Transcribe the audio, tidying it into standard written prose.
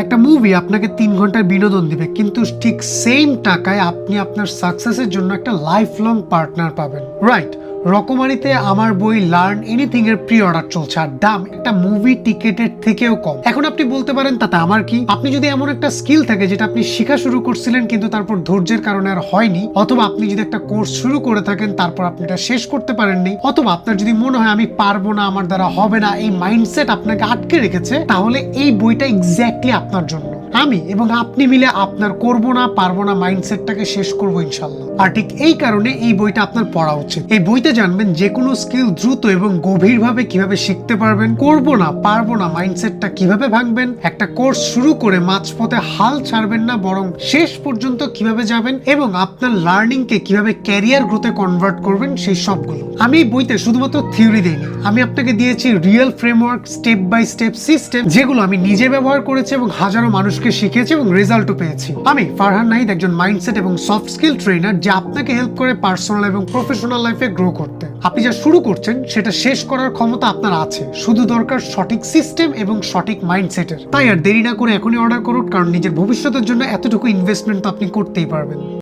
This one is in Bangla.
একটা মুভি আপনাকে 3 ঘন্টার বিনোদন দিবে, কিন্তু ঠিক সেম টাকায় আপনি আপনার সাকসেসের জন্য একটা লাইফ লং পার্টনার পাবেন। রাইট, রকমারিতে আমার বই লার্ন এনিথিং এর প্রি অর্ডার চলছে, আর দাম একটা মুভি টিকেটের থেকেও কম। এখন আপনি বলতে পারেন তাতে আমার কি? আপনি যদি এমন একটা স্কিল থাকে যেটা আপনি শেখা শুরু করছিলেন কিন্তু তারপর ধৈর্যের কারণে আর হয়নি, অথবা আপনি যদি একটা কোর্স শুরু করে থাকেন তারপর আপনি এটা শেষ করতে পারেননি, অথবা আপনার যদি মনে হয় আমি পারবো না, আমার দ্বারা হবে না, এই মাইন্ডসেট আপনাকে আটকে রেখেছে, তাহলে এই বইটা এক্স্যাক্টলি আপনার জন্য। আমি এবং আপনি মিলে আপনার করবো না পারবো না মাইন্ডসেটটাকে শেষ করবো ইনশাল্লাহ। আর ঠিক এই কারণে এই বইটা আপনার পড়া উচিত। এই বইতে জানবেন যে কোনো স্কিল দ্রুত এবং গভীরভাবে কিভাবে শিখতে পারবেন, করবো না পারবো না মাইন্ডসেটটা কিভাবে ভাঙবেন, একটা কোর্স শুরু করে মাঝপথে হাল ছাড়বেন না বরং শেষ পর্যন্ত কিভাবে যাবেন, এবং আপনার লার্নিং কে কিভাবে ক্যারিয়ার গ্রোথে কনভার্ট করবেন, সেই সবগুলো। আমি এই বইতে শুধুমাত্র থিওরি দেইনি, আমি আপনাকে দিয়েছি real framework, step by step system, যেগুলো আমি নিজে ব্যবহার করেছি এবং হাজারো মানুষকে শিখেছি এবং রেজাল্টও পেয়েছি। আমি ফারহান নাহিদ, একজন মাইন্ডসেট এবং সফট স্কিল ট্রেনার, যে আপনাকে হেল্প করে পার্সোনাল এবং প্রফেশনাল লাইফে গ্রো করতে। আপনি যা শুরু করছেন সেটা শেষ করার ক্ষমতা আপনার আছে, শুধু দরকার সঠিক সিস্টেম এবং সঠিক মাইন্ডসেটের। তাই আর দেরি না করে এখনই অর্ডার করুন, কারণ নিজের ভবিষ্যতের জন্য এতটুকু ইনভেস্টমেন্ট তো আপনি করতেই পারবেন।